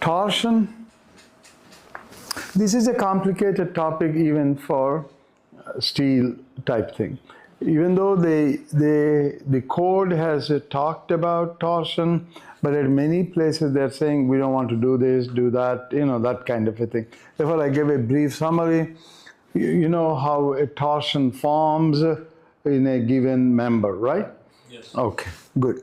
Torsion. This is a complicated topic even for steel type thing. Even though the code has talked about torsion, but at many places they're saying we don't want to do this, do that, that kind of a thing. Therefore, I give a brief summary. You know how a torsion forms in a given member, right? Yes. Okay, good.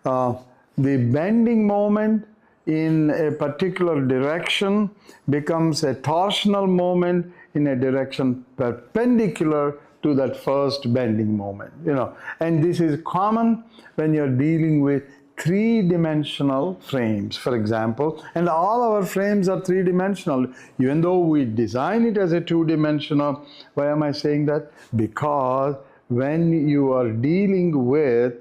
The bending moment in a particular direction becomes a torsional moment in a direction perpendicular to that first bending moment, and this is common when you're dealing with three-dimensional frames, for example, and all our frames are three-dimensional, even though we design it as a two-dimensional. Why am I saying that? Because when you are dealing with,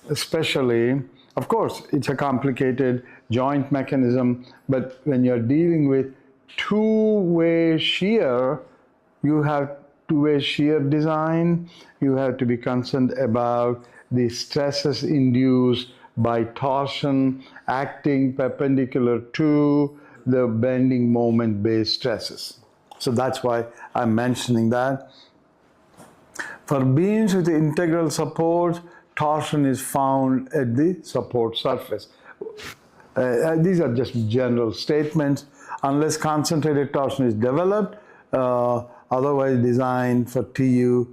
especially, of course, it's a complicated joint mechanism, but when you're dealing with two-way shear, you have two-way shear design, you have to be concerned about the stresses induced by torsion acting perpendicular to the bending moment based stresses. So that's why I'm mentioning that. For beams with integral support, torsion is found at the support surface. These are just general statements. Unless concentrated torsion is developed, otherwise designed for TU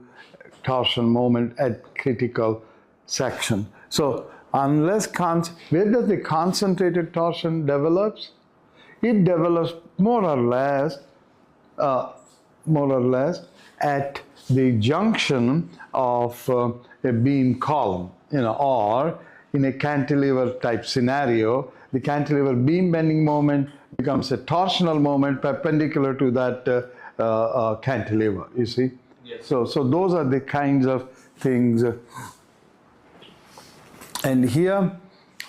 torsion moment at critical section. So where does the concentrated torsion develops? It develops more or less at the junction of a beam column, or in a cantilever type scenario, the cantilever beam bending moment becomes a torsional moment perpendicular to that cantilever, you see? Yes. So those are the kinds of things. And here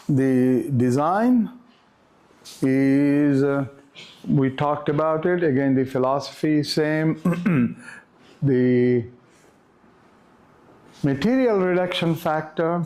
the design is, we talked about it, again the philosophy is same. The material reduction factor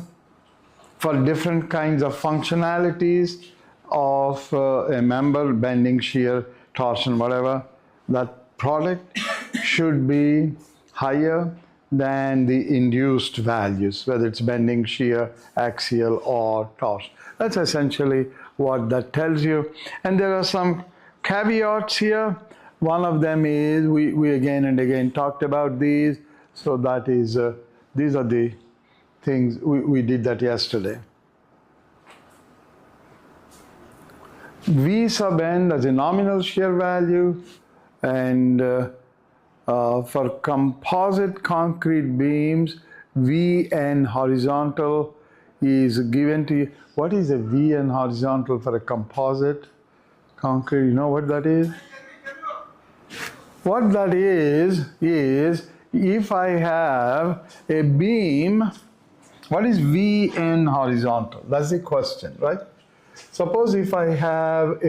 for different kinds of functionalities of a member, bending, shear, torsion, whatever, that product should be higher than the induced values, whether it's bending, shear, axial, or torsion. That's essentially what that tells you. And there are some caveats here. One of them is, we again and again talked about these, so that is, these are the things, we did that yesterday. V sub n as a nominal shear value, and for composite concrete beams, Vn horizontal is given to you. What is a Vn horizontal for a composite concrete? You know what that is? What that is if I have a beam, what is Vn horizontal? That's the question, right? Suppose if I have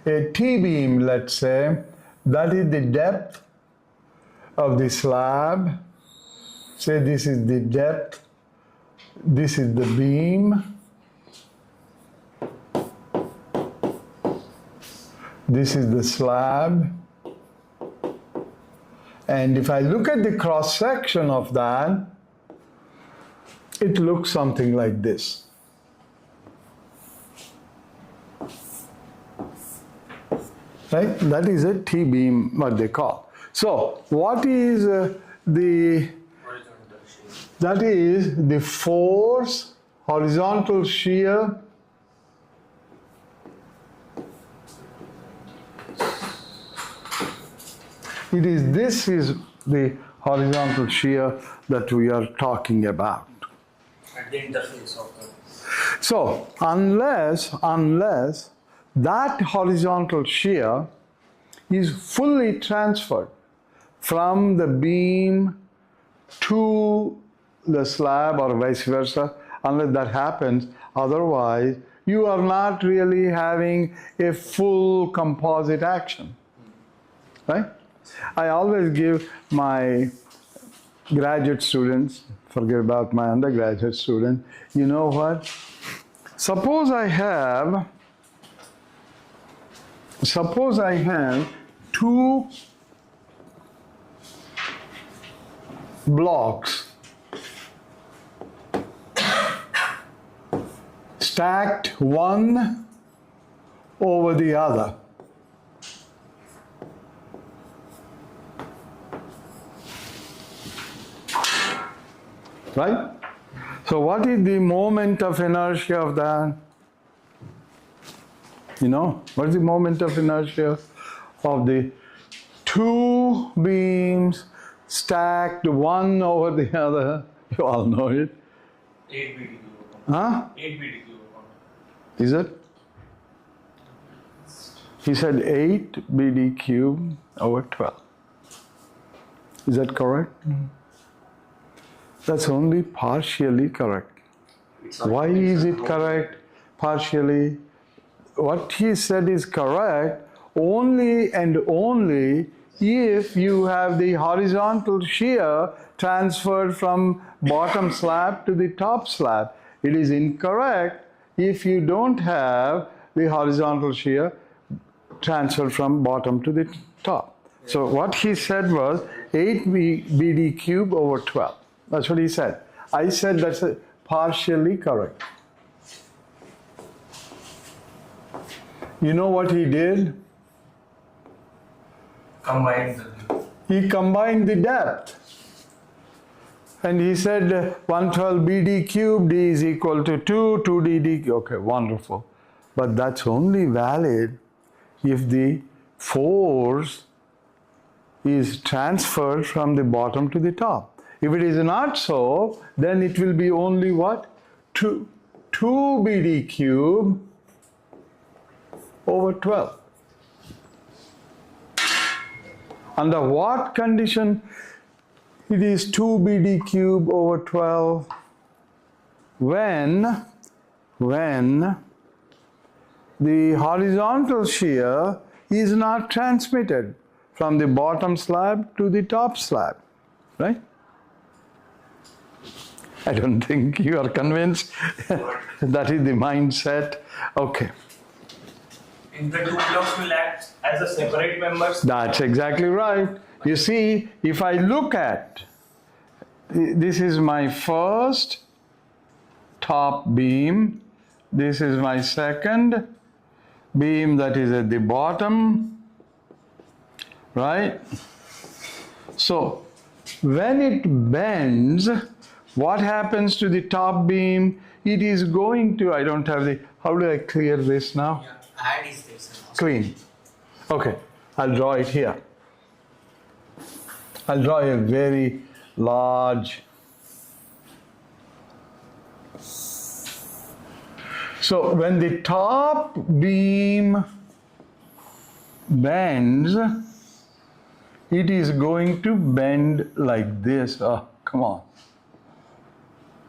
a T-beam, let's say, that is the depth of the slab. Say this is the depth, this is the beam, this is the slab, and if I look at the cross section of that, it looks something like this. Right? That is a T-beam, what they call. So, what is that is the force, horizontal shear, this is the horizontal shear that we are talking about. At the interface of the... So, unless that horizontal shear is fully transferred from the beam to the slab or vice versa, unless that happens, otherwise you are not really having a full composite action, right? I always give my graduate students, forget about my undergraduate students, you know what? Suppose I have Suppose I have two blocks stacked one over the other. Right? So what is the moment of inertia of that? You know, what is the moment of inertia of the two beams stacked one over the other? You all know it. 8 BDQ. Huh? 8 BDQ. Is it? He said 8 BD cube over 12. Is that correct? That's only partially correct. Why is it correct partially? What he said is correct only and only if you have the horizontal shear transferred from bottom slab to the top slab. It is incorrect if you don't have the horizontal shear transferred from bottom to the top. So what he said was 8 BD cube over 12. That's what he said. I said that's partially correct. You know what he did? Combined the He combined the depth. And he said 112 BD cube, D is equal to 2, 2 DD. Okay, wonderful. But that's only valid if the force is transferred from the bottom to the top. If it is not so, then it will be only what? 2 BD cube over 12. Under what condition it is 2 BD cube over 12? When the horizontal shear is not transmitted from the bottom slab to the top slab, right? I don't think you are convinced. That is the mindset. Okay. In the two blocks will act as a separate members. That's exactly right. You see, if I look at, this is my first top beam, this is my second beam that is at the bottom, right? So, when it bends, what happens to the top beam? It is going to, I don't have the, how do I clear this now? Add is this. Clean. Okay, I'll draw it here. I'll draw a very large. So when the top beam bends, it is going to bend like this. Oh, come on.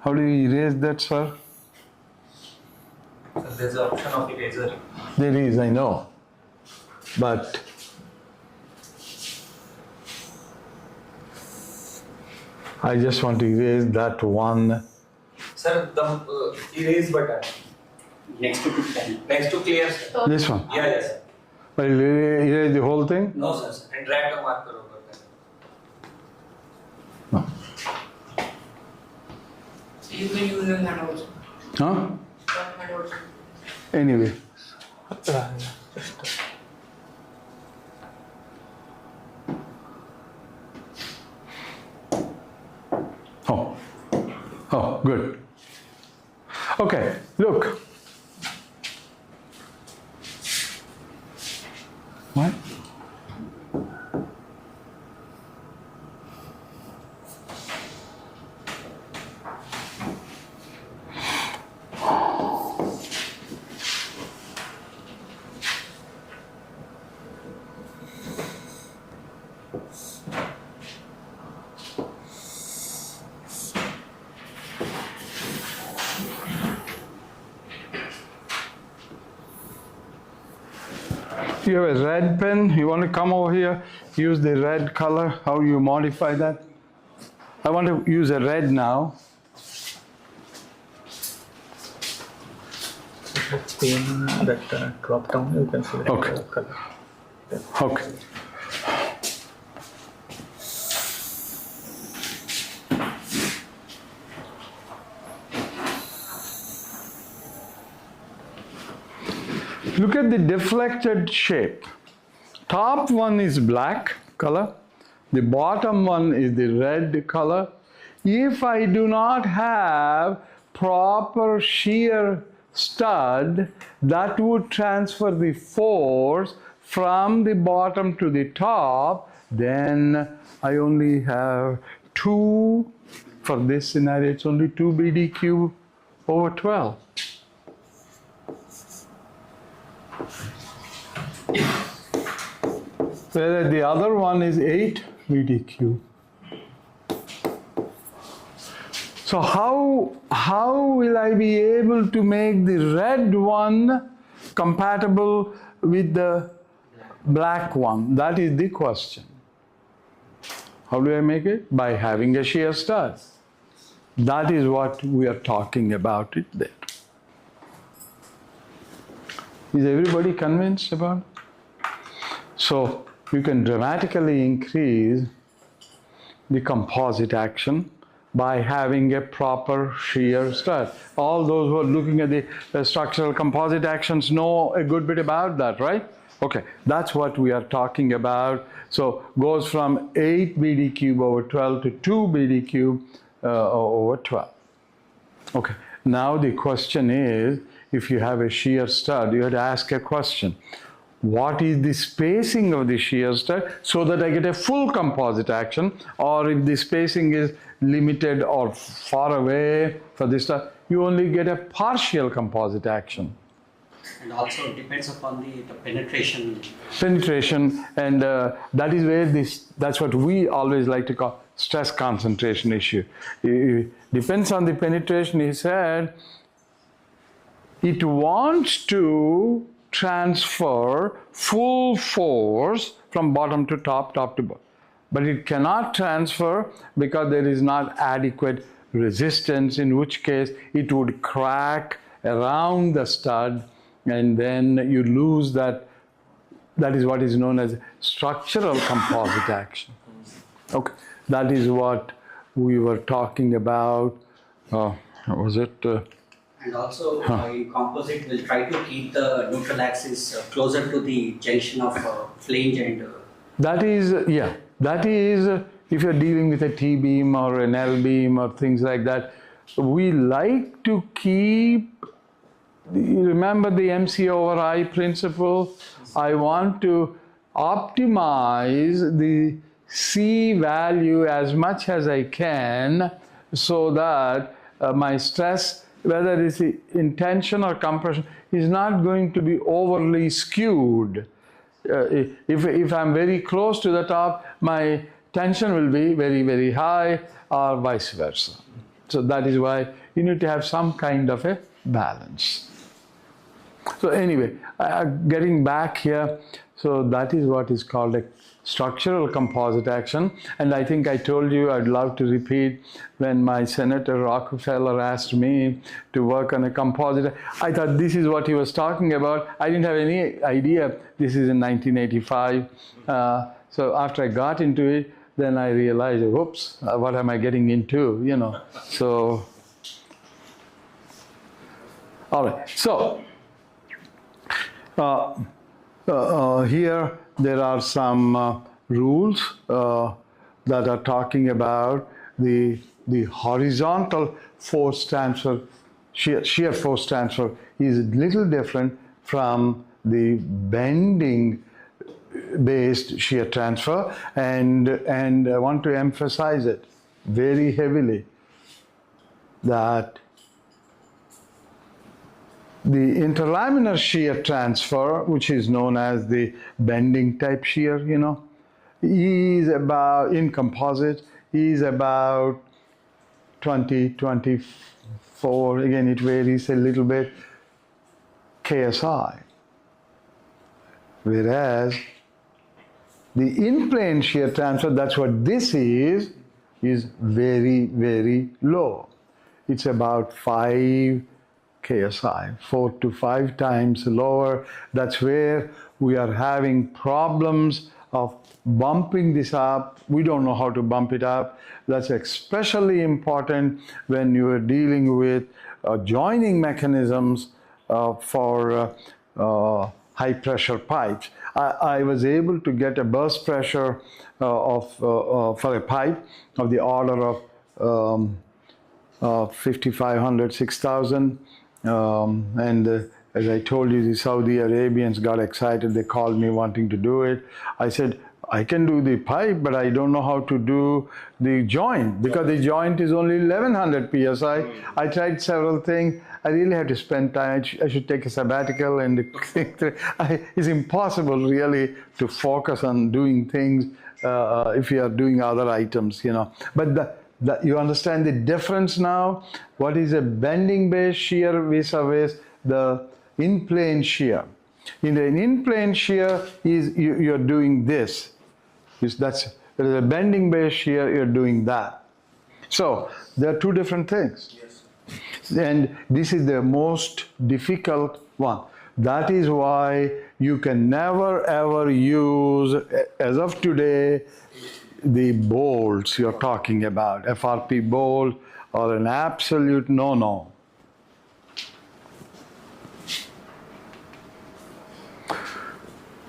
How do you erase that, sir? So there's an option of eraser. There is, I know. But I just want to erase that one. Sir, the erase button. Next to clear. Next to clear. This one. Yeah, yes. Will you erase the whole thing? No, sir. And drag the marker over there. No. You can use your hand also. Huh? Hand also. Anyway. Oh. Oh, good. Okay, look. What? You have a red pen, you want to come over here, use the red color, how you modify that? I want to use a red now. Pin that drop down, you can select Okay. the color. Okay. Look at the deflected shape. Top one is black color. The bottom one is the red color. If I do not have proper shear stud, that would transfer the force from the bottom to the top, then I only have 2, for this scenario it's only 2 BD over 12. Whereas the other one is 8 BD. So how will I be able to make the red one compatible with the black one? That is the question. How do I make it? By having a shear stud. That is what we are talking about it there. Is everybody convinced about it? So you can dramatically increase the composite action by having a proper shear stud. All those who are looking at the structural composite actions know a good bit about that, right? Okay, that's what we are talking about. So goes from 8 BD cube over 12 to 2 BD cube over 12. Okay, now the question is, if you have a shear stud, you have to ask a question. What is the spacing of the shear stud so that I get a full composite action? Or if the spacing is limited or far away for this stud, you only get a partial composite action. And also it depends upon the penetration. Penetration, and that is where that's what we always like to call stress concentration issue. It depends on the penetration. He said it wants to transfer full force from bottom to top, top to bottom. But it cannot transfer because there is not adequate resistance, in which case it would crack around the stud, and then you lose that. That is what is known as structural composite action. Okay, that is what we were talking about. Was it? And also, in composite, will try to keep the neutral axis closer to the junction of flange and. That is, yeah, that is if you're dealing with a T-beam or an L-beam or things like that. We like to keep, remember the MC over I principle? I want to optimize the C value as much as I can so that my stress, whether it's in tension or compression, is not going to be overly skewed. If I'm very close to the top, my tension will be very, very high, or vice versa. So that is why you need to have some kind of a balance. So anyway, getting back here, so that is what is called a structural composite action. And I think I told you, I'd love to repeat, when my Senator Rockefeller asked me to work on a composite, I thought this is what he was talking about. I didn't have any idea this is in 1985. So after I got into it, then I realized, whoops, what am I getting into, you know. So, all right, so here there are some rules that are talking about the horizontal force transfer, shear force transfer is a little different from the bending based shear transfer, and I want to emphasize it very heavily that the interlaminar shear transfer, which is known as the bending type shear, you know, is about, in composite, is about 20, 24, again it varies a little bit, KSI. Whereas the in-plane shear transfer, that's what this is very, very low. It's about 5 KSI, 4 to 5 times lower. That's where we are having problems of bumping this up. We don't know how to bump it up. That's especially important when you are dealing with joining mechanisms for high pressure pipes. I was able to get a burst pressure for a pipe of the order of 5,500, 6,000. And as I told you, the Saudi Arabians got excited. They called me wanting to do it. I said, I can do the pipe, but I don't know how to do the joint because the joint is only 1100 psi. I tried several things. I really had to spend time. I should take a sabbatical and it's impossible really to focus on doing things if you are doing other items, you know. But you understand the difference now? What is a bending base shear vis-a-vis the in-plane shear? In an in-plane shear, you're doing this. There is a bending base shear, you're doing that. So there are two different things. Yes. And this is the most difficult one. That is why you can never ever use, as of today, the bolts you're talking about, FRP bolt or an absolute no-no.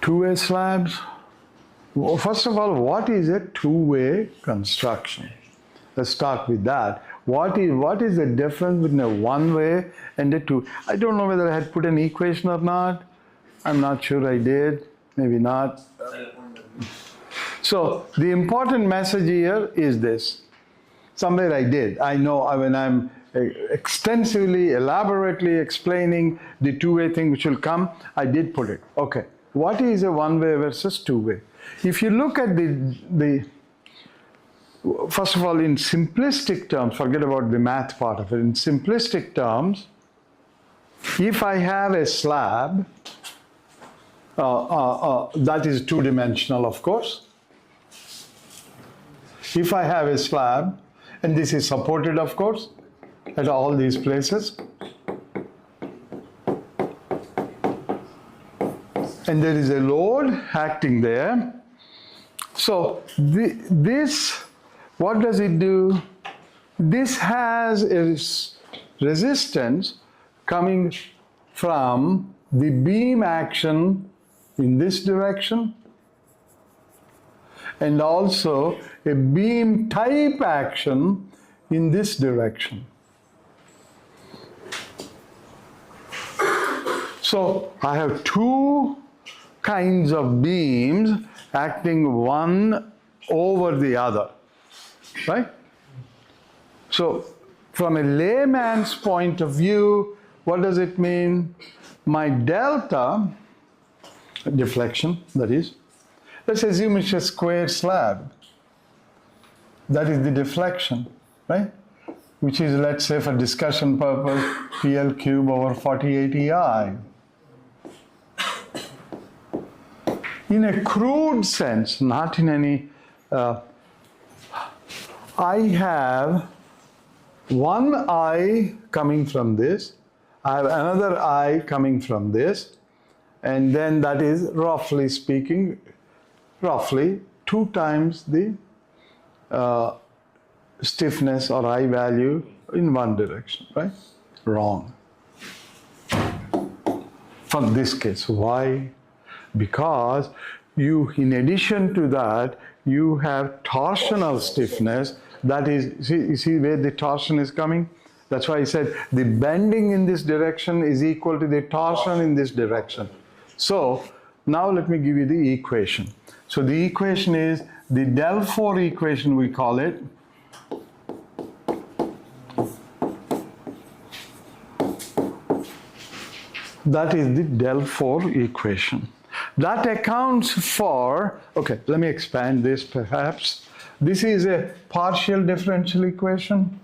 Two-way slabs. Well, first of all, what is a two-way construction? Let's start with that. What is the difference between a one-way and a two? I don't know whether I had put an equation or not. I'm not sure I did. Maybe not. So the important message here is this. Somewhere I did. I know when I'm extensively, elaborately explaining the two-way thing which will come, I did put it. Okay. What is a one-way versus two-way? If you look at first of all, in simplistic terms, forget about the math part of it. In simplistic terms, if I have a slab, that is two-dimensional, of course. If I have a slab, and this is supported, of course, at all these places, and there is a load acting there. So this, what does it do? This has a resistance coming from the beam action in this direction and also a beam type action in this direction. So I have two kinds of beams acting one over the other, right? So from a layman's point of view, what does it mean? My delta, deflection that is, let's assume it's a square slab. That is the deflection, right? Which is, let's say for discussion purpose, PL cube over 4080I. In a crude sense, not in any, I have one eye coming from this, I have another eye coming from this, and then that is, roughly speaking, roughly 2 times the stiffness or eye value in one direction, right? Wrong. For this case, why? Because you, in addition to that, you have torsional stiffness. That is, you see where the torsion is coming? That's why I said the bending in this direction is equal to the torsion in this direction. So now let me give you the equation. So the equation is the del 4 equation, we call it. That is the del 4 equation. That accounts for, okay, let me expand this perhaps. This is a partial differential equation.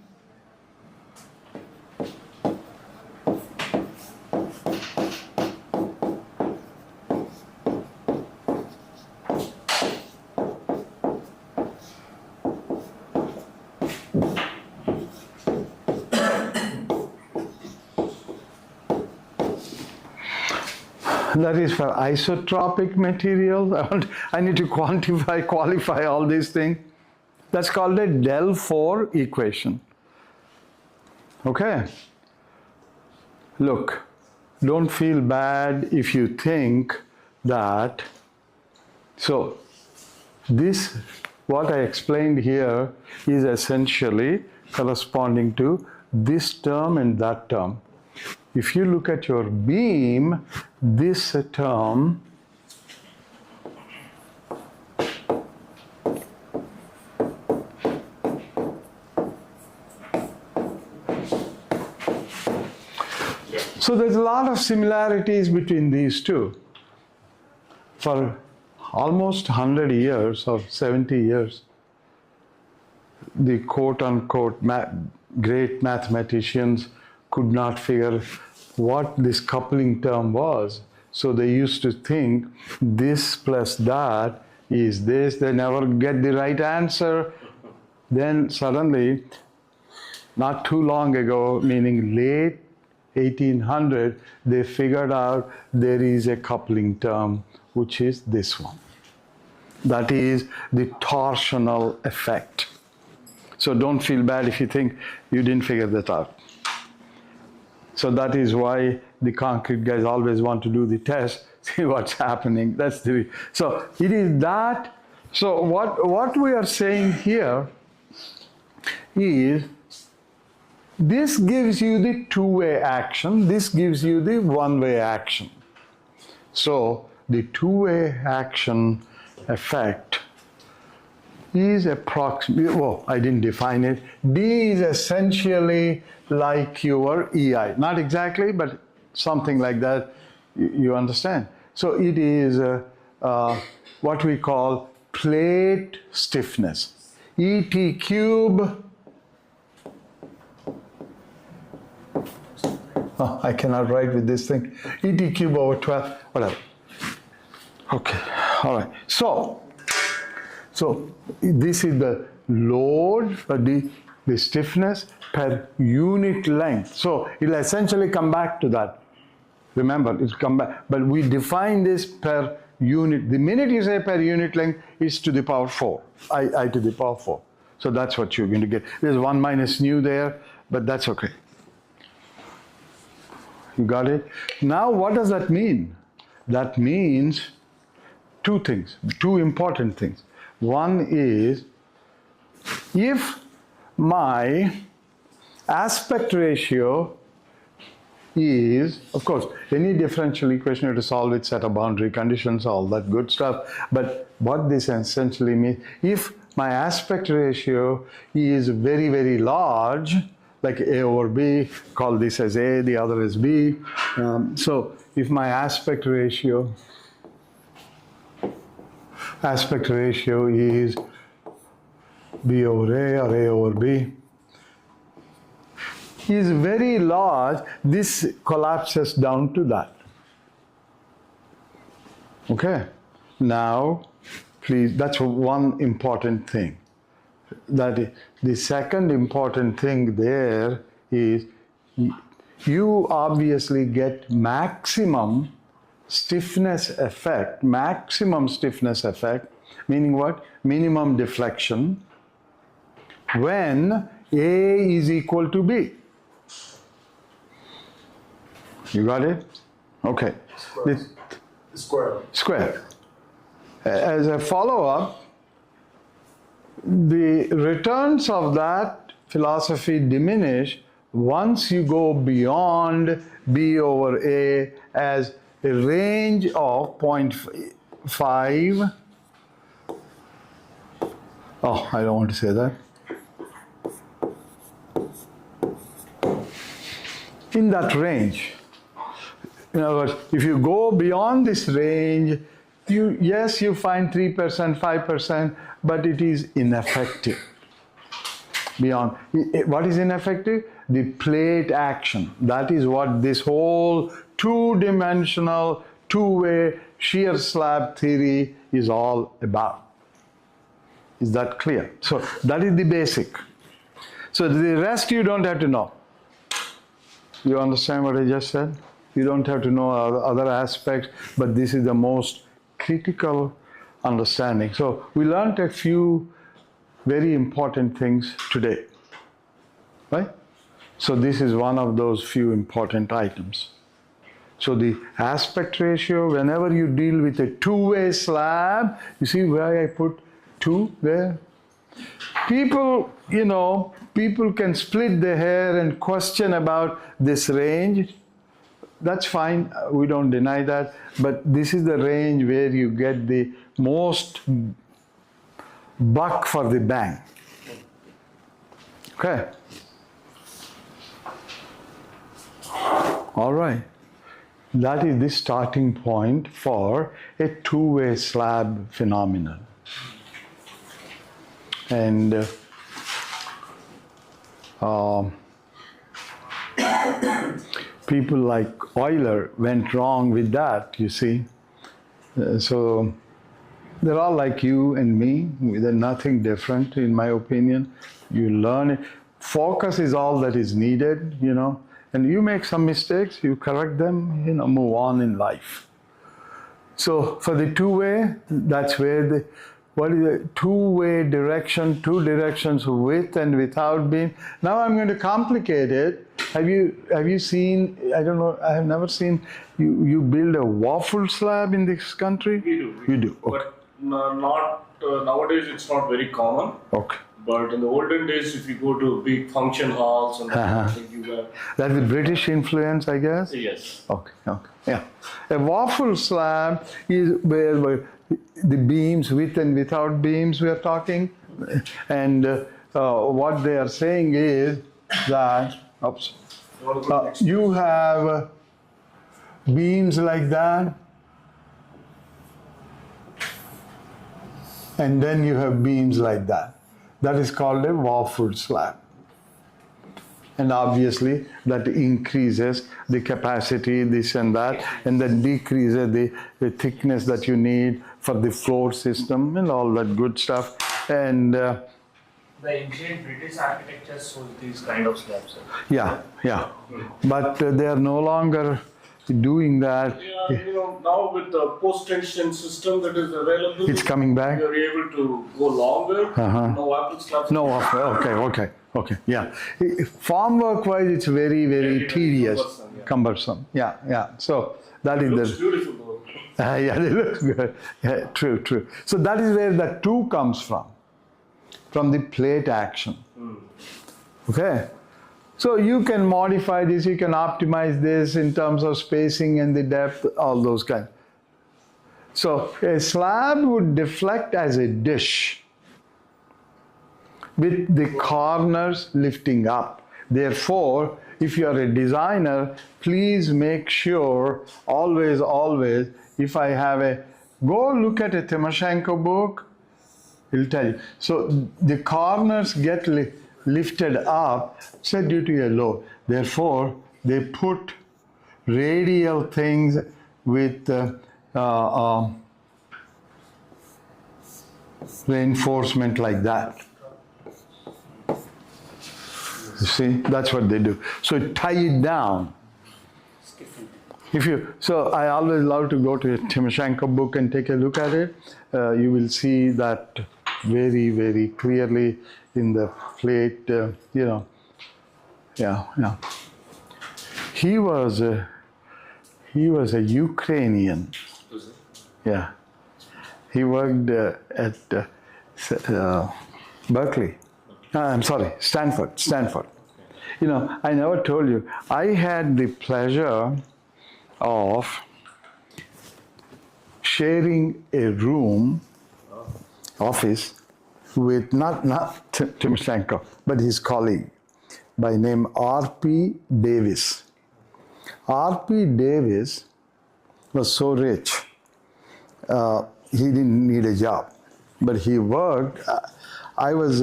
That is for isotropic materials. I need to qualify all these things. That's called a L10 equation. Okay? Look, don't feel bad if you think that. So, this, what I explained here, is essentially corresponding to this term and that term. If you look at your beam, this term so there's a lot of similarities between these two. For almost 100 years or 70 years, the quote-unquote great mathematicians could not figure what this coupling term was. So they used to think this plus that is this. They never get the right answer. Then suddenly, not too long ago, meaning late 1800, they figured out there is a coupling term, which is this one. That is the torsional effect. So don't feel bad if you think you didn't figure that out. So that is why the concrete guys always want to do the test, see what's happening. That's the, so it is that. So what we are saying here is this gives you the two-way action, this gives you the one-way action. So the two-way action effect is approximately, well, I didn't define it. D is essentially like your EI. Not exactly, but something like that, you understand. So it is what we call plate stiffness. ET cube, oh, I cannot write with this thing, ET cube over 12, whatever. Okay, all right. So this is the load, the stiffness per unit length. So it'll essentially come back to that. Remember, it'll come back. But we define this per unit. The minute you say per unit length, it's to the power 4, I to the power 4. So that's what you're going to get. There's 1 minus nu there, but that's okay. You got it? Now what does that mean? That means two things, two important things. One is, if my aspect ratio is, of course, any differential equation you have to solve it, set of boundary conditions, all that good stuff. But what this essentially means, if my aspect ratio is very, very large, like A over B, call this as A, the other as B. So if my aspect ratio is B over A or A over B, is very large, this collapses down to that. Okay? Now, please, that's one important thing. That the second important thing there is you obviously get maximum stiffness effect, meaning what? Minimum deflection when A is equal to B. You got it? Okay. Square. As a follow-up, the returns of that philosophy diminish once you go beyond B over A as a range of 0.5. Oh, I don't want to say that. In that range. In other words, if you go beyond this range, yes, you find 3%, 5%, but it is ineffective. Beyond. What is ineffective? The plate action. That is what this whole two-dimensional, two-way shear slab theory is all about. Is that clear? So that is the basic. So the rest you don't have to know. You understand what I just said? You don't have to know other aspects, but this is the most critical understanding. So we learned a few very important things today, right? So this is one of those few important items. So the aspect ratio, whenever you deal with a two-way slab, you see where I put two there? People, people can split their hair and question about this range. That's fine, we don't deny that, but this is the range where you get the most buck for the bang. Okay. All right. That is the starting point for a two-way slab phenomenon. And people like Euler went wrong with that, you see. So they're all like you and me. They're nothing different, in my opinion. You learn it. Focus is all that is needed, and you make some mistakes, you correct them, move on in life. So for the two-way, that's where what is the two-way direction, two directions with and without beam. Now I'm going to complicate it. Have you seen, I don't know, I have never seen, you build a waffle slab in this country? We do. You do, okay. But not nowadays it's not very common. Okay. But in the olden days, if you go to big function halls and you were... That's the British influence, I guess? Yes. Okay, yeah. A waffle slab is where the beams, with and without beams, we are talking. And what they are saying is that, you have beams like that, and then you have beams like that. That is called a waffle slab. And obviously that increases the capacity, this and that, and then decreases the thickness that you need for the floor system and all that good stuff. And The ancient British architecture shows these kind of slabs. yeah. But they are no longer doing that. Yeah, now with the post-tension system that is available, It's coming back? you are able to go longer. No apple slabs. No, okay, yeah. Farm work-wise, it's very, very tedious, cumbersome. Yeah. So that is Looks beautiful though. yeah, they look good. Yeah, true. So that is where the two comes from the plate action. Okay. So you can modify this, you can optimize this in terms of spacing and the depth, all those kinds. So a slab would deflect as a dish with the corners lifting up. Therefore, if you are a designer, please make sure, always, if I have go look at a Timoshenko book, it'll tell you. So the corners get lifted up, say due to a load. Therefore, they put radial things with reinforcement like that. You see, that's what they do. So tie it down. So I always love to go to a Timoshenko book and take a look at it. You will see that very, very clearly in the plate, Yeah. He was a Ukrainian. Yeah. He worked at Berkeley. I'm sorry, Stanford. I never told you, I had the pleasure of sharing a room, office, with not Timoshenko, but his colleague by name R.P. Davis. R.P. Davis was so rich, he didn't need a job, but he worked. I was,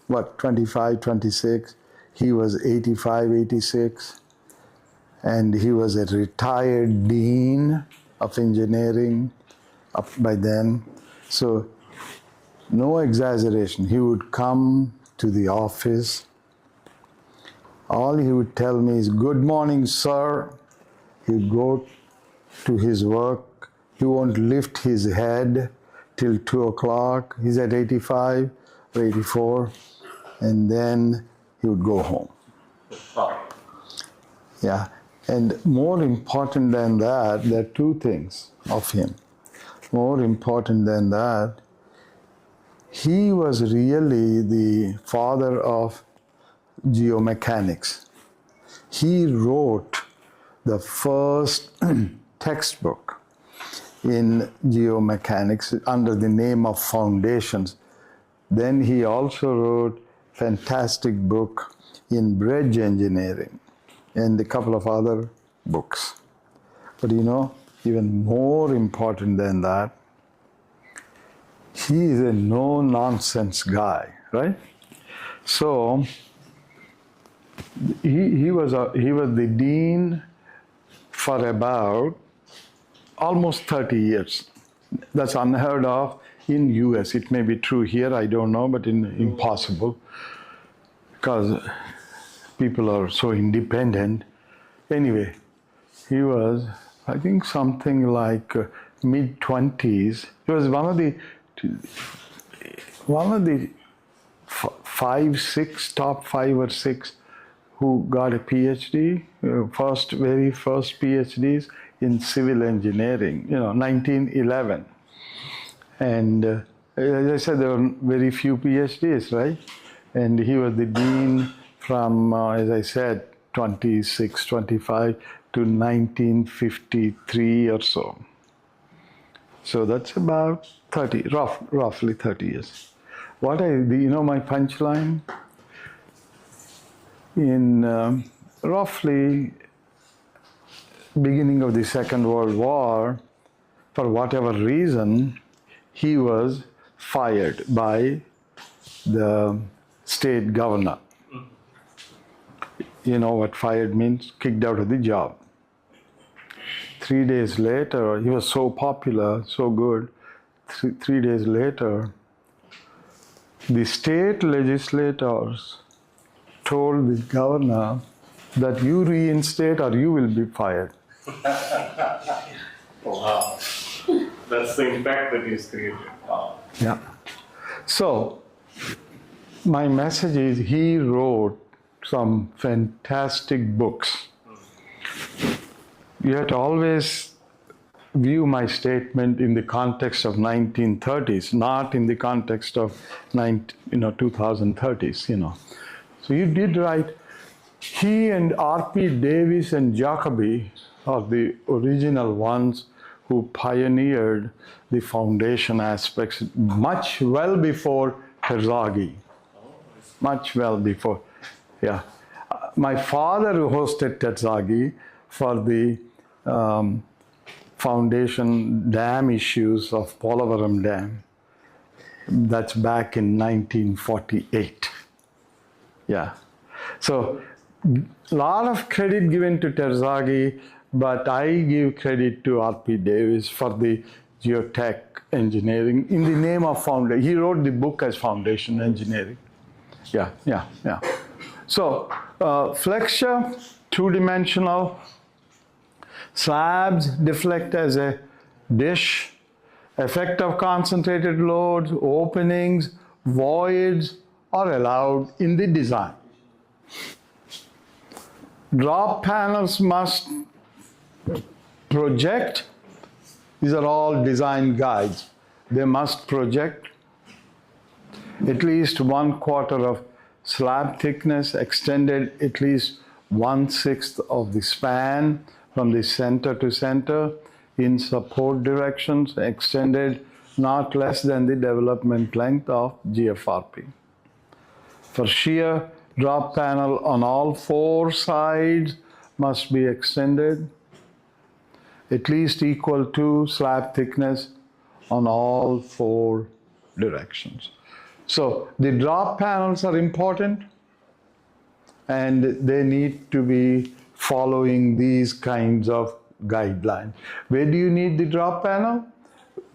25, 26, he was 85, 86, and he was a retired dean of engineering up by then. So, no exaggeration, he would come to the office. All he would tell me is, "Good morning, sir," He'd go to his work. He won't lift his head till 2 o'clock. He's at 85 or 84, and then he would go home. Yeah, and more important than that, there are two things of him. More important than that, he was really the father of geomechanics. He wrote the first textbook in geomechanics under the name of Foundations. Then he also wrote fantastic book in bridge engineering and a couple of other books. But you know, even more important than that, he is a no-nonsense guy, right? So he was the dean for about almost 30 years. That's unheard of in US. It may be true here, I don't know, but impossible because people are so independent. Anyway, he was, I think, something like mid-20s. He was one of the top 5 or 6 who got a PhD, very first PhDs in civil engineering, 1911. And as I said, there were very few PhDs, right? And he was the dean from, as I said, 26, 25 to 1953 or so. So that's about 30, roughly 30 years. My punchline? In roughly beginning of the Second World War, for whatever reason, he was fired by the state governor. You know what fired means? Kicked out of the job. 3 days later, he was so popular, so good. 3 days later, the state legislators told the governor that you reinstate or you will be fired. Wow. That's the impact that he's created. Wow. Yeah. So, my message is he wrote some fantastic books. You have to always view my statement in the context of 1930s, not in the context of 2030s, So you did right. He and R.P. Davis and Jacobi are the original ones who pioneered the foundation aspects much well before Terzaghi. Much well before. Yeah. My father hosted Terzaghi for the foundation dam issues of Polavaram Dam. That's back in 1948. Yeah. So, a lot of credit given to Terzaghi, but I give credit to R.P. Davis for the geotech engineering in the name of foundation. He wrote the book as foundation engineering. Yeah. So, flexure, two-dimensional. Slabs deflect as a dish. Effect of concentrated loads, openings, voids are allowed in the design. Drop panels must project. These are all design guides. They must project at least 1/4 of slab thickness, extended at least 1/6 of the span from the center to center in support directions, extended not less than the development length of GFRP. For shear, drop panel on all 4 sides must be extended at least equal to slab thickness on all 4 directions. So the drop panels are important and they need to be following these kinds of guidelines. Where do you need the drop panel?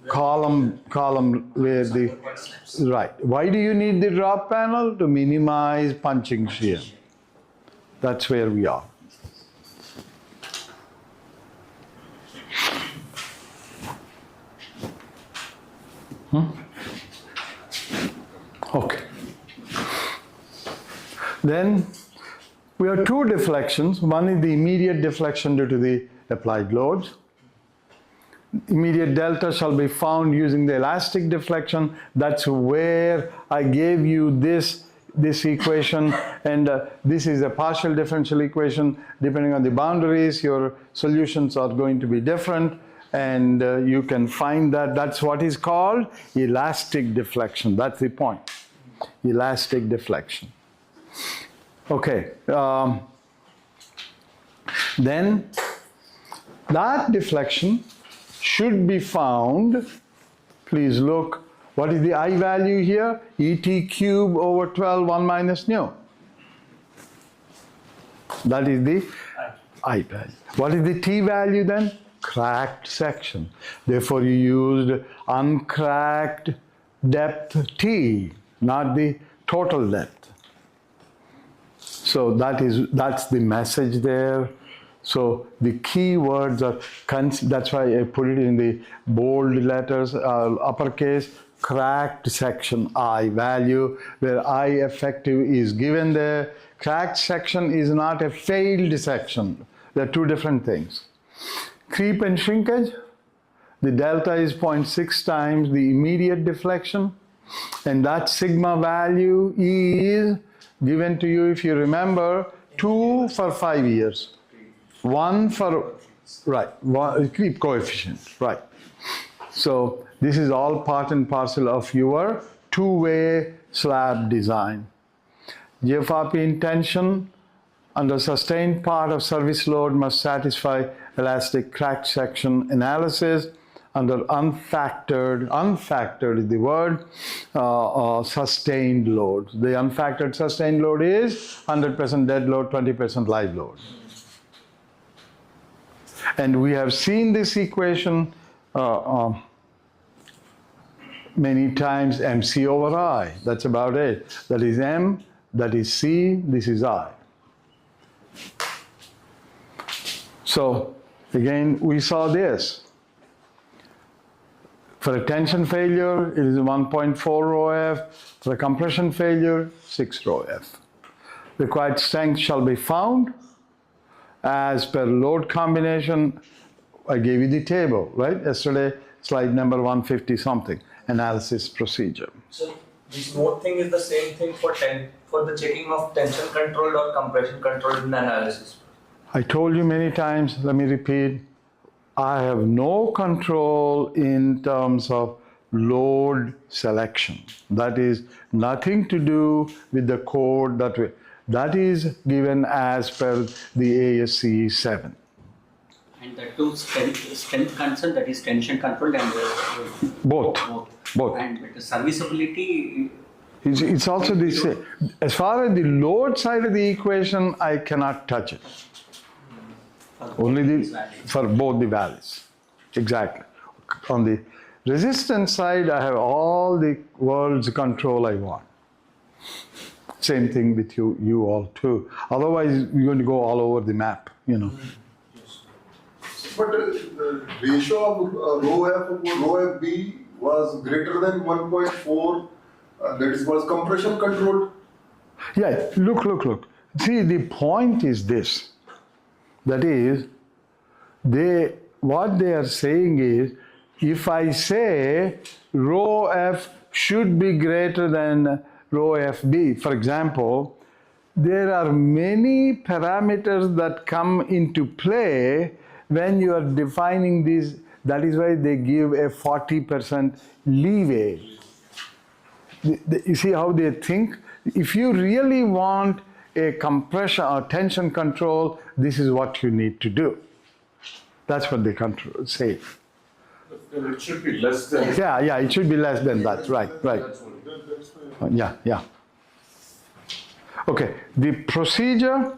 Column where the, right. Why do you need the drop panel? To minimize punching shear. That's where we are. Okay. Then we have two deflections. One is the immediate deflection due to the applied loads. Immediate delta shall be found using the elastic deflection. That's where I gave you this equation, and this is a partial differential equation. Depending on the boundaries, your solutions are going to be different, and you can find that. That's what is called elastic deflection. That's the point. Elastic deflection. Okay. Then that deflection should be found. Please look. What is the I value here? ET cube over 12, 1 minus nu. That is the I value. What is the T value then? Cracked section. Therefore, you used uncracked depth T, not the total depth. So that's the message there. So the key words are, that's why I put it in the bold letters, uppercase, cracked section I value, where I effective is given there. Cracked section is not a failed section. They're two different things. Creep and shrinkage, the delta is 0.6 times the immediate deflection, and that sigma value is given to you, if you remember, 2 for 5 years. 1 for, right, creep coefficient, right. So this is all part and parcel of your two-way slab design. GFRP intention under sustained part of service load must satisfy elastic cracked section analysis under unfactored is the word, sustained load. The unfactored sustained load is 100% dead load, 20% live load. And we have seen this equation many times, MC over I. That's about it. That is M, that is C, this is I. So again, we saw this. For a tension failure, it is 1.4 rho F. For a compression failure, 6 rho F. Required strength shall be found as per load combination. I gave you the table, right? Yesterday, slide number 150 something, analysis procedure. So this mode thing is the same thing for the checking of tension controlled or compression controlled in analysis. I told you many times, let me repeat, I have no control in terms of load selection. That is nothing to do with the code that is given as per the ASCE 7. And the two strength concern, that is tension controlled and Both. And with the serviceability, It's also the same. As far as the load side of the equation, I cannot touch it. Only for both the values. Exactly. On the resistance side, I have all the world's control I want. Same thing with you all too. Otherwise, you're going to go all over the map, you know. But the ratio of rho F over rho FB was greater than 1.4. That was compression controlled. Yeah, look. See, the point is this. That is, what they are saying is, if I say rho F should be greater than rho FB, for example, there are many parameters that come into play when you are defining these. That is why they give a 40% leeway. You see how they think? If you really want a compression or tension control, this is what you need to do. That's what they say. Then it should be less than. Yeah, it should be less than that. Right. That's what Yeah. Okay, the procedure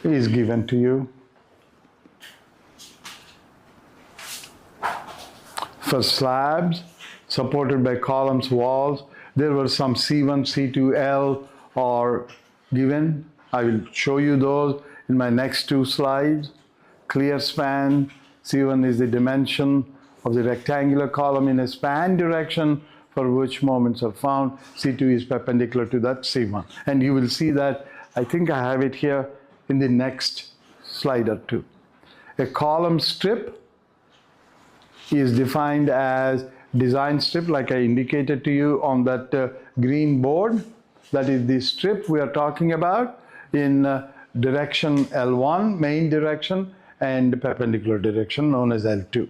is given to you. For slabs supported by columns, walls, there were some C1, C2, L are given. I will show you those in my next two slides. Clear span, C1 is the dimension of the rectangular column in a span direction for which moments are found. C2 is perpendicular to that C1. And you will see that, I think I have it here in the next slide or two. A column strip is defined as design strip, like I indicated to you on that green board. That is the strip we are talking about in direction L1, main direction, and perpendicular direction known as L2.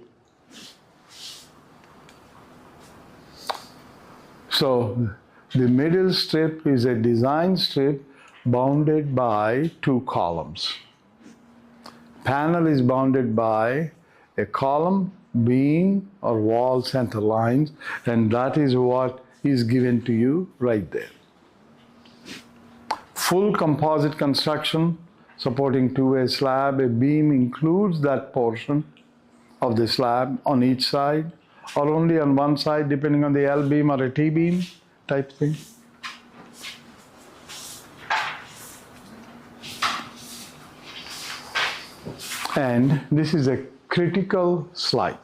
So the middle strip is a design strip bounded by two columns. Panel is bounded by a column, beam, or wall center lines, and that is what is given to you right there. Full composite construction supporting two-way slab. A beam includes that portion of the slab on each side, or only on one side, depending on the L beam or a T beam type thing. And this is a critical slide.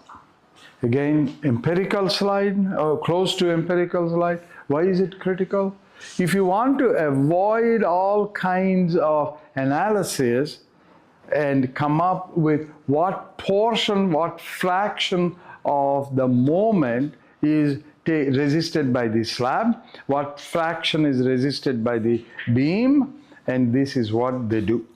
Again, empirical slide, or close to empirical slide. Why is it critical? If you want to avoid all kinds of analysis and come up with what portion, what fraction of the moment is resisted by the slab, what fraction is resisted by the beam, and this is what they do.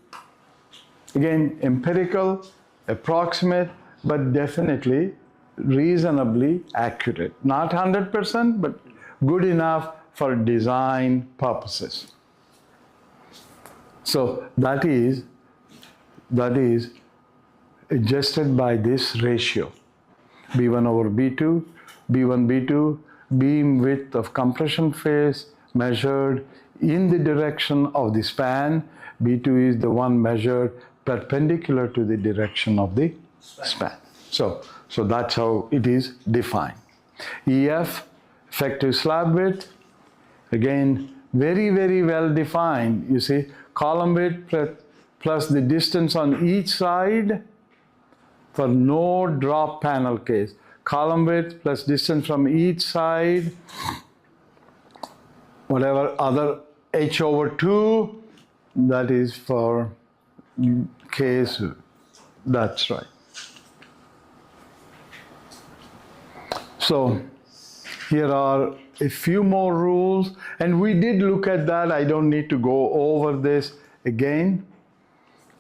Again, empirical, approximate, but definitely reasonably accurate. Not 100%, but good enough for design purposes. So that is adjusted by this ratio. B1 over B2, B1, B2, beam width of compression face measured in the direction of the span. B2 is the one measured perpendicular to the direction of the span. So that's how it is defined. EF, effective slab width, again, very, very well defined. You see, column width plus the distance on each side for no drop panel case. Column width plus distance from each side, whatever other H over 2, that is for case, that's right. So here are a few more rules, and we did look at that. I don't need to go over this again.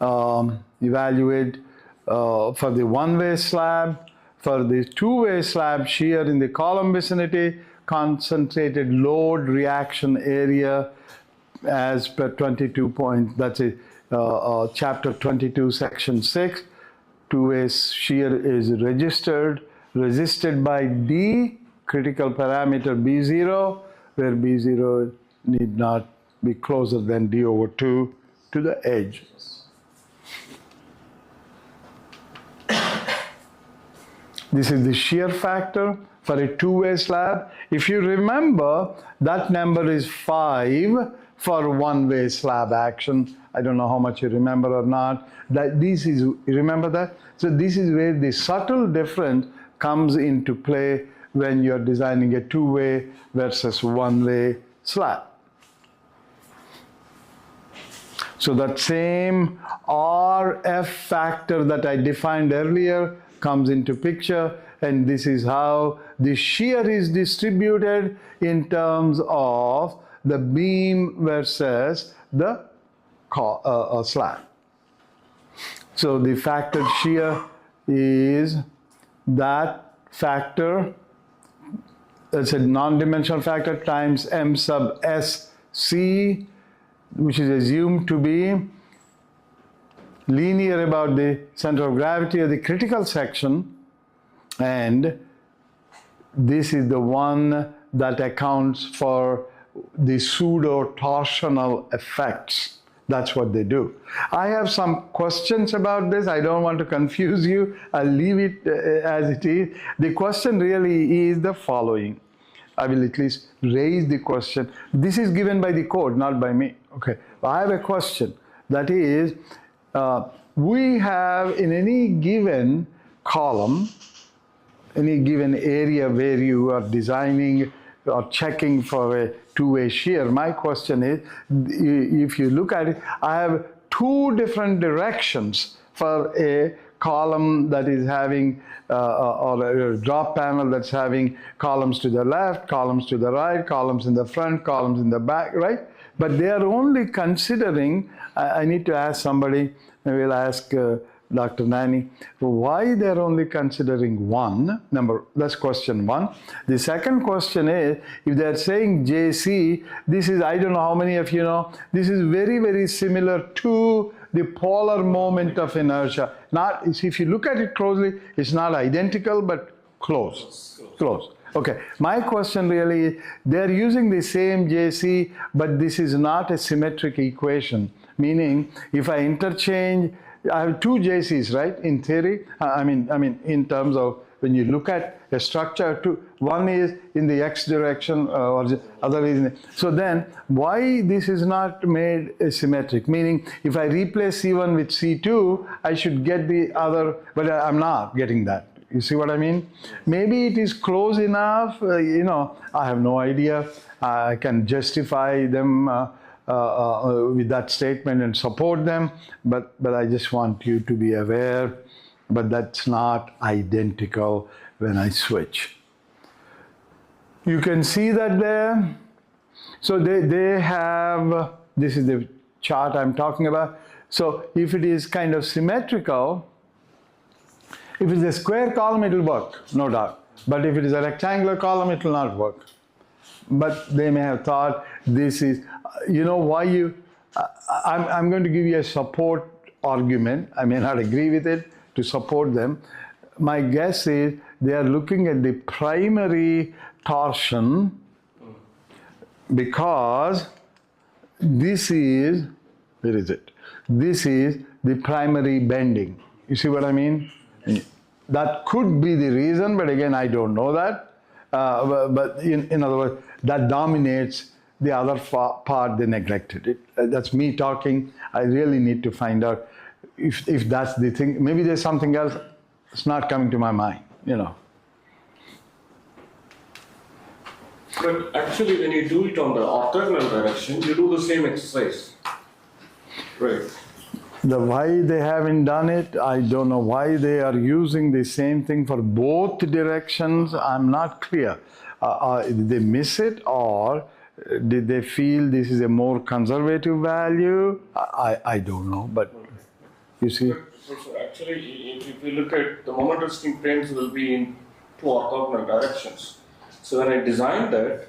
Evaluate for the one-way slab, for the two-way slab, shear in the column vicinity, concentrated load reaction area as per 22 point, that's a chapter 22, section 6. Two-way shear is resisted by D, critical parameter B0, where B0 need not be closer than D over 2 to the edge. This is the shear factor for a two-way slab. If you remember, that number is 5 for one-way slab action. I don't know how much you remember or not. You remember that? So this is where the subtle difference comes into play when you're designing a two-way versus one-way slab. So that same RF factor that I defined earlier comes into picture, and this is how the shear is distributed in terms of the beam versus the slab. So the factored shear is that factor, that's a non-dimensional factor, times M sub S C, which is assumed to be linear about the center of gravity of the critical section, and this is the one that accounts for the pseudo-torsional effects. That's what they do. I have some questions about this. I don't want to confuse you. I'll leave it as it is. The question really is the following. I will at least raise the question. This is given by the code, not by me. Okay. I have a question. That is, we have in any given column any given area where you are designing or checking for a two-way shear. My question is, if you look at it, I have two different directions for a column that is having or a drop panel that's having columns to the left, columns to the right, columns in the front, columns in the back, right? But they are only considering, I need to ask somebody, maybe I'll ask Dr. Nani, why they're only considering one number. That's question one. The second question is, if they're saying JC, this is, I don't know how many of you know, this is very, very similar to the polar moment of inertia. Not, if you look at it closely, it's not identical, but close. Close. Okay, my question really is, they're using the same JC, but this is not a symmetric equation. Meaning, if I interchange, I have two JCs, right? In theory, I mean, in terms of when you look at a structure, one is in the x direction, or the other is in the, so then why this is not made symmetric? Meaning, if I replace C1 with C2, I should get the other, but I'm not getting that. You see what I mean? Maybe it is close enough, you know, I have no idea. I can justify them with that statement and support them, but I just want you to be aware, but that's not identical when I switch. You can see that there. So they have, this is the chart I'm talking about. So if it is kind of symmetrical, if it's a square column, it will work, no doubt. But if it is a rectangular column, it will not work. But they may have thought this is, you know, why you, I'm going to give you a support argument. I may not agree with it to support them. My guess is they are looking at the primary torsion because this is, where is it? This is the primary bending. You see what I mean? That could be the reason, but again, I don't know that. But in other words, that dominates the other part, they neglected it. That's me talking. I really need to find out if that's the thing. Maybe there's something else. It's not coming to my mind, you know. But actually, when you do it on the orthogonal direction, you do the same exercise. Right. Why they haven't done it, I don't know. Why they are using the same thing for both directions, I'm not clear. Did they miss it, or did they feel this is a more conservative value? I don't know, but you see. So actually, if you look at the moment resting planes will be in two orthogonal directions. So when I design that,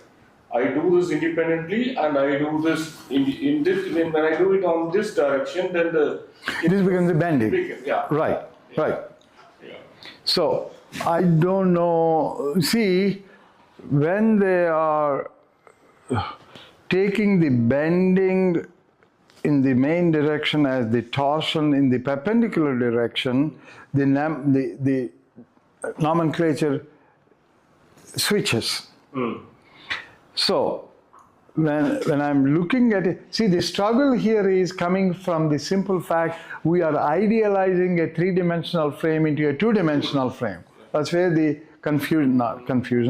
I do this independently, and I do this in this. When I do it on this direction, then This becomes a bending. Yeah. Right. Right. Yeah. So I don't know. See, when they are taking the bending in the main direction as the torsion in the perpendicular direction, the nomenclature switches. So when I'm looking at it, see, the struggle here is coming from the simple fact we are idealizing a three-dimensional frame into a two-dimensional frame. That's where the confusion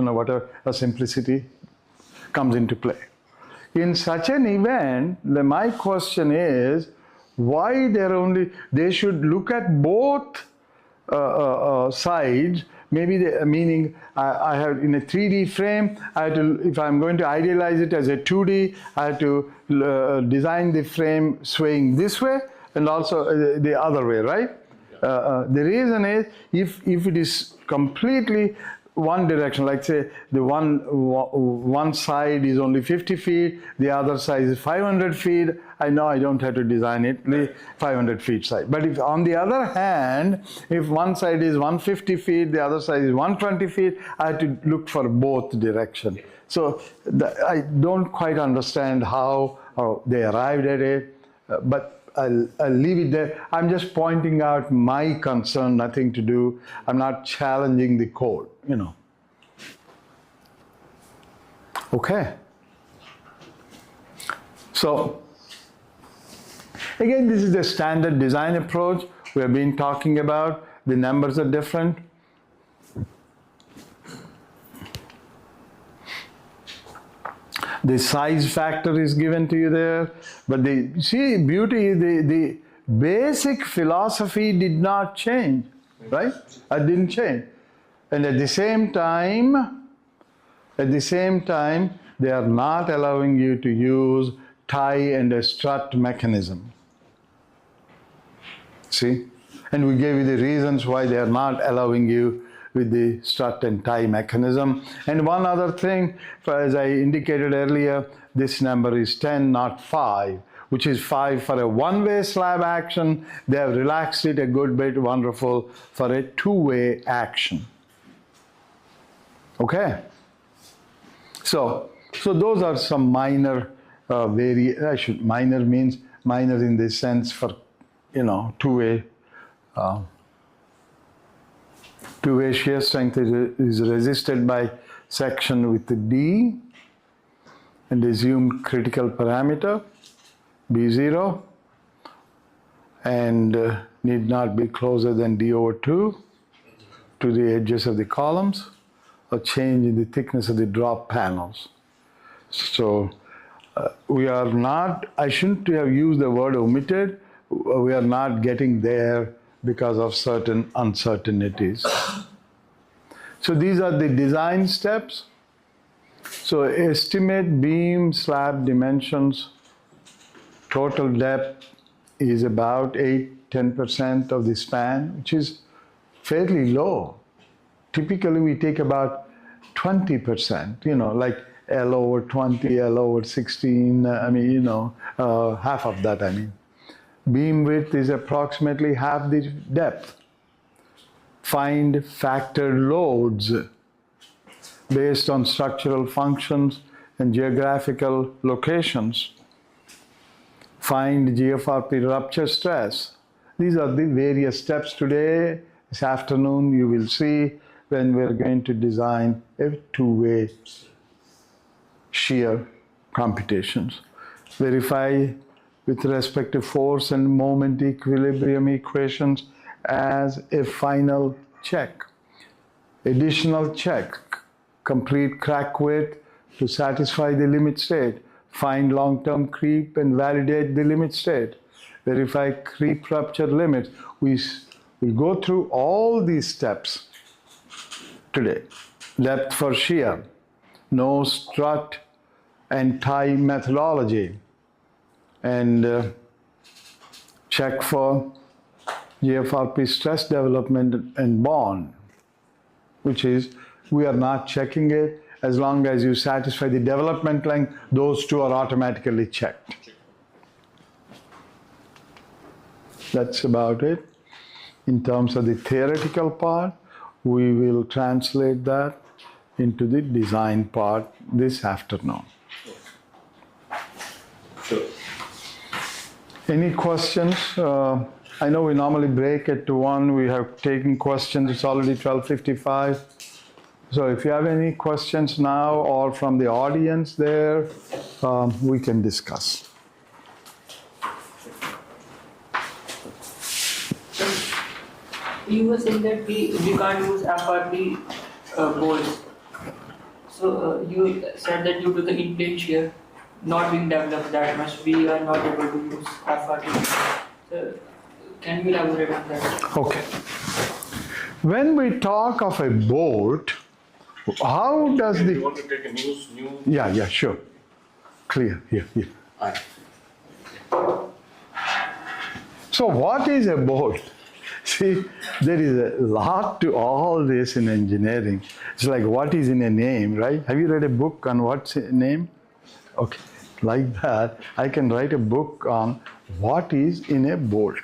or whatever, or simplicity comes into play. In such an event, my question is, why they should look at both sides. Maybe meaning I have in a 3D frame, I have to, if I'm going to idealize it as a 2D, I have to design the frame swaying this way and also the other way, right? The reason is if it is completely one direction, like say the one side is only 50 feet, the other side is 500 feet, I know I don't have to design it the 500 feet side. But if on the other hand, if one side is 150 feet, the other side is 120 feet, I have to look for both directions. So I don't quite understand how they arrived at it, but I'll leave it there. I'm just pointing out my concern, nothing to do. I'm not challenging the code, you know. Okay. So, again, this is the standard design approach we have been talking about. The numbers are different. The size factor is given to you there, but the basic philosophy did not change, right? It didn't change. And at the same time, they are not allowing you to use tie and a strut mechanism. See? And we gave you the reasons why they are not allowing you with the strut and tie mechanism. And one other thing, as I indicated earlier, this number is 10, not 5, which is 5 for a one-way slab action. They have relaxed it a good bit, wonderful, for a two-way action. Okay? So those are some minor minor means minor in the sense for, two-way shear strength is resisted by section with the D and assumed critical parameter B0 and need not be closer than D/2 to the edges of the columns or change in the thickness of the drop panels. So we are not, I shouldn't have used the word omitted, we are not getting there because of certain uncertainties. So these are the design steps. So estimate beam slab dimensions. Total depth is about 8-10% of the span, which is fairly low. Typically we take about 20%, like L/20, L/16, half of that, Beam width is approximately half the depth. Find factor loads based on structural functions and geographical locations. Find GFRP rupture stress. These are the various steps today. This afternoon you will see when we're going to design a two-way shear computations. Verify with respect to force and moment equilibrium equations as a final check. Additional check, complete crack width to satisfy the limit state. Find long-term creep and validate the limit state. Verify creep rupture limits. We'll go through all these steps today. Depth for shear, no strut and tie methodology, and check for GFRP stress development and bond, which is we are not checking it. As long as you satisfy the development length, those two are automatically checked. That's about it. In terms of the theoretical part, we will translate that into the design part this afternoon. Sure. Any questions? I know we normally break at 1. We have taken questions. It's already 12:55. So if you have any questions now or from the audience there, we can discuss. You were saying that we can't use FRP bolts. So you said that due to the in-plane shear not being developed that much, we are not able to use FRP. So can you elaborate on that? Okay. When we talk of a bolt, how does Do you the... want to take a new? Yeah, sure. Clear, here. Aye. So what is a bolt? See, there is a lot to all this in engineering. It's like what is in a name, right? Have you read a book on what's a name? Okay, like that, I can write a book on what is in a bolt.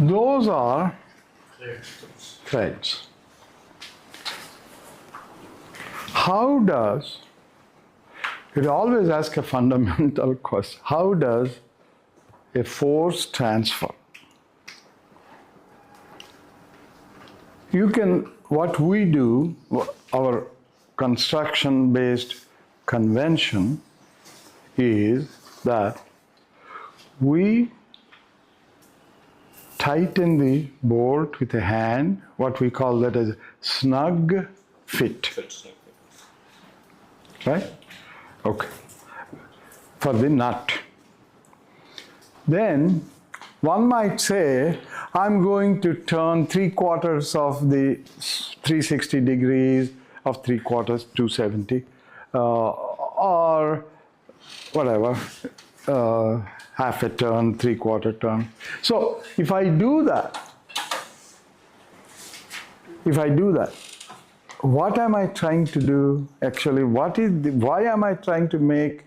Those are threads. How does, it always asks a fundamental question, how does a force transfer You can, what we do, our construction based convention is that we tighten the bolt with a hand, what we call that as snug fit. Right? Okay. For the nut. Then one might say, I'm going to turn 3/4 of the 360 degrees of 3/4, 270, or whatever, half a turn, 3/4 turn. So if I do that, what am I trying to do? Actually, why am I trying to make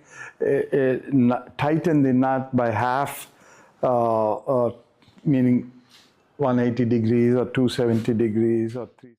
tighten the nut by half, meaning 180 degrees or 270 degrees or 3?